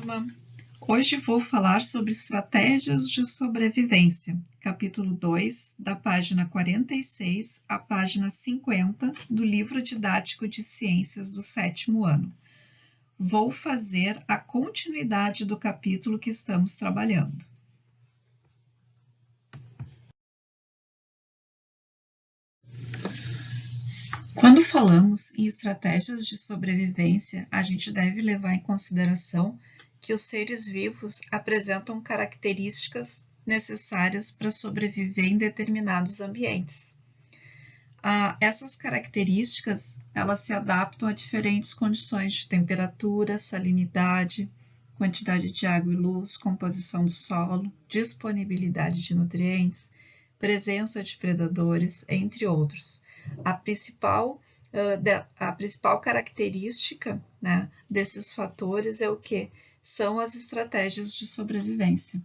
turma! Hoje vou falar sobre estratégias de sobrevivência, capítulo 2, da página 46 à página 50 do livro didático de ciências do 7º ano. Vou fazer a continuidade do capítulo que estamos trabalhando. Quando falamos em estratégias de sobrevivência, a gente deve levar em consideração que os seres vivos apresentam características necessárias para sobreviver em determinados ambientes. Essas características, elas se adaptam a diferentes condições de temperatura, salinidade, quantidade de água e luz, composição do solo, disponibilidade de nutrientes, presença de predadores, entre outros. A principal característica, né, desses fatores é o quê? São as estratégias de sobrevivência.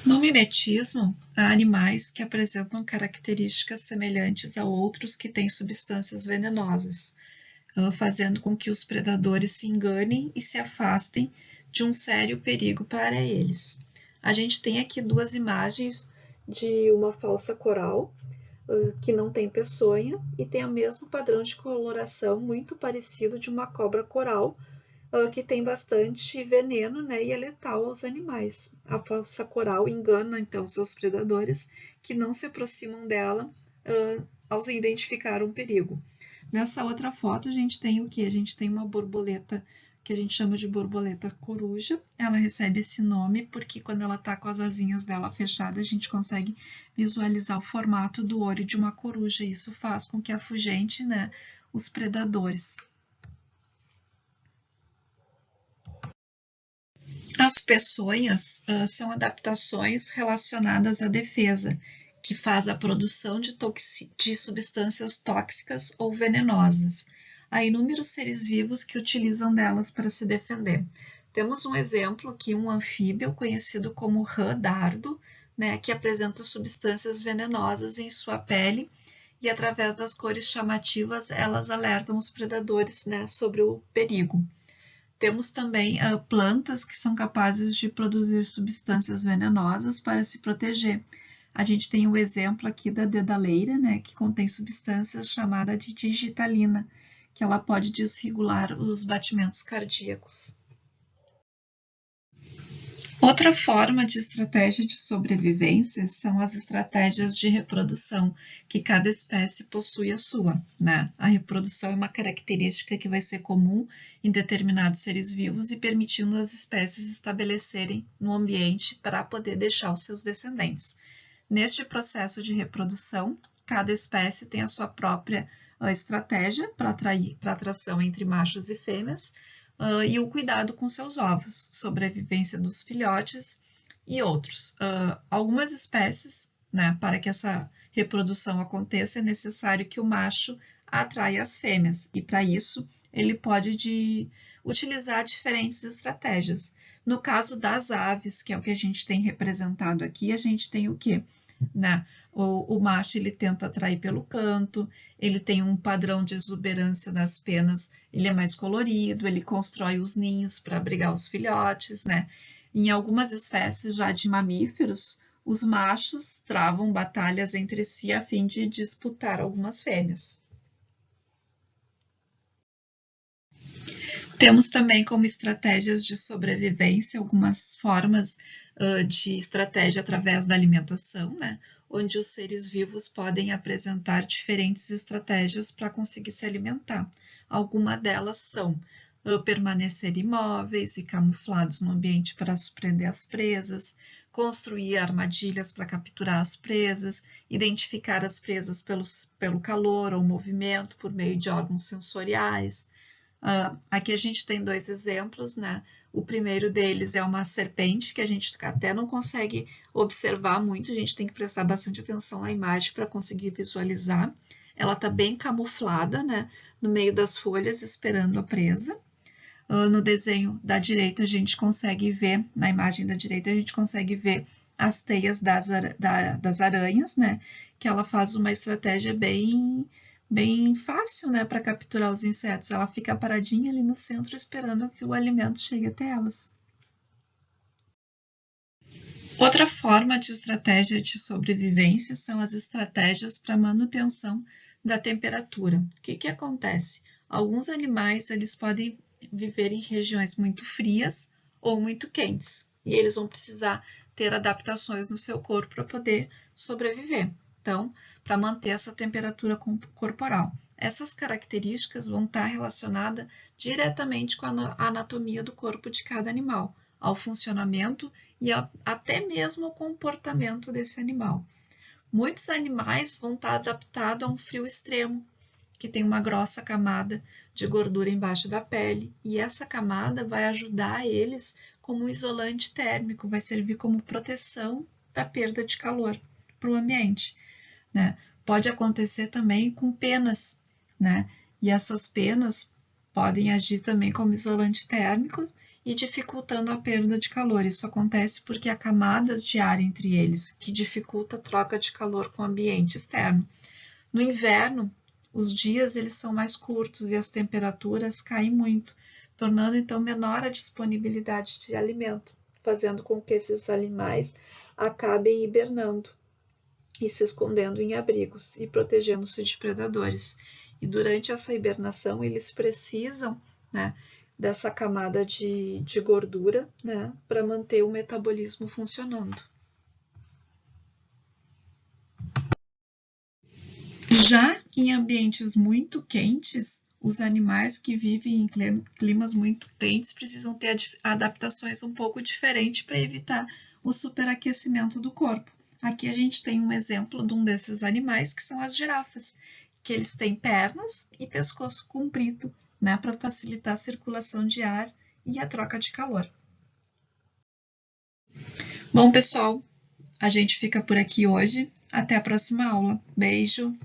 No mimetismo, há animais que apresentam características semelhantes a outros que têm substâncias venenosas, fazendo com que os predadores se enganem e se afastem de um sério perigo para eles. A gente tem aqui duas imagens de uma falsa coral, que não tem peçonha e tem o mesmo padrão de coloração muito parecido de uma cobra coral, que tem bastante veneno, né, e é letal aos animais. A falsa coral engana, então, seus predadores que não se aproximam dela ao identificar um perigo. Nessa outra foto, a gente tem o que? A gente tem uma borboleta que a gente chama de borboleta coruja. Ela recebe esse nome porque quando ela está com as asinhas dela fechadas, a gente consegue visualizar o formato do olho de uma coruja. Isso faz com que afugente, né, os predadores. As peçonhas são adaptações relacionadas à defesa, que faz a produção de substâncias tóxicas ou venenosas. Há inúmeros seres vivos que utilizam delas para se defender. Temos um exemplo aqui, um anfíbio conhecido como rã dardo, né, que apresenta substâncias venenosas em sua pele e através das cores chamativas elas alertam os predadores, né, sobre o perigo. Temos também plantas que são capazes de produzir substâncias venenosas para se proteger. A gente tem o exemplo aqui da dedaleira, né, que contém substâncias chamadas de digitalina, que ela pode desregular os batimentos cardíacos. Outra forma de estratégia de sobrevivência são as estratégias de reprodução, que cada espécie possui a sua, né? A reprodução é uma característica que vai ser comum em determinados seres vivos e permitindo as espécies estabelecerem no ambiente para poder deixar os seus descendentes. Neste processo de reprodução, cada espécie tem a sua própria estratégia para atração entre machos e fêmeas, e o cuidado com seus ovos, sobrevivência dos filhotes e outros. Algumas espécies, né, para que essa reprodução aconteça, é necessário que o macho atraia as fêmeas, e para isso ele pode utilizar diferentes estratégias. No caso das aves, que é o que a gente tem representado aqui, a gente tem o quê? Né? O macho ele tenta atrair pelo canto, ele tem um padrão de exuberância nas penas, ele é mais colorido, ele constrói os ninhos para abrigar os filhotes, né? Em algumas espécies já de mamíferos, os machos travam batalhas entre si a fim de disputar algumas fêmeas. Temos também como estratégias de sobrevivência algumas formas de estratégia através da alimentação, né? Onde os seres vivos podem apresentar diferentes estratégias para conseguir se alimentar. Algumas delas são permanecer imóveis e camuflados no ambiente para surpreender as presas, construir armadilhas para capturar as presas, identificar as presas pelo calor ou movimento por meio de órgãos sensoriais. Aqui a gente tem dois exemplos, né? O primeiro deles é uma serpente, que a gente até não consegue observar muito, a gente tem que prestar bastante atenção à imagem para conseguir visualizar. Ela está bem camuflada, né, no meio das folhas, esperando a presa. No desenho da direita, a gente consegue ver, na imagem da direita, a gente consegue ver as teias das aranhas, né? Que ela faz uma estratégia bem fácil, né, para capturar os insetos. Ela fica paradinha ali no centro esperando que o alimento chegue até elas. Outra forma de estratégia de sobrevivência são as estratégias para manutenção da temperatura. O que acontece? Alguns animais eles podem viver em regiões muito frias ou muito quentes, e eles vão precisar ter adaptações no seu corpo para poder sobreviver. Então, para manter essa temperatura corporal. Essas características vão estar relacionadas diretamente com a anatomia do corpo de cada animal, ao funcionamento e até mesmo ao comportamento desse animal. Muitos animais vão estar adaptados a um frio extremo, que tem uma grossa camada de gordura embaixo da pele, e essa camada vai ajudar eles como um isolante térmico, vai servir como proteção da perda de calor para o ambiente, né? Pode acontecer também com penas, né? E essas penas podem agir também como isolante térmico e dificultando a perda de calor. Isso acontece porque há camadas de ar entre eles, que dificulta a troca de calor com o ambiente externo. No inverno, os dias eles são mais curtos e as temperaturas caem muito, tornando então menor a disponibilidade de alimento, fazendo com que esses animais acabem hibernando e se escondendo em abrigos e protegendo-se de predadores. E durante essa hibernação, eles precisam, né, dessa camada de gordura, né, para manter o metabolismo funcionando. Já em ambientes muito quentes, os animais que vivem em climas muito quentes precisam ter adaptações um pouco diferentes para evitar o superaquecimento do corpo. Aqui a gente tem um exemplo de um desses animais, que são as girafas, que eles têm pernas e pescoço comprido, né, para facilitar a circulação de ar e a troca de calor. Bom, pessoal, a gente fica por aqui hoje. Até a próxima aula. Beijo!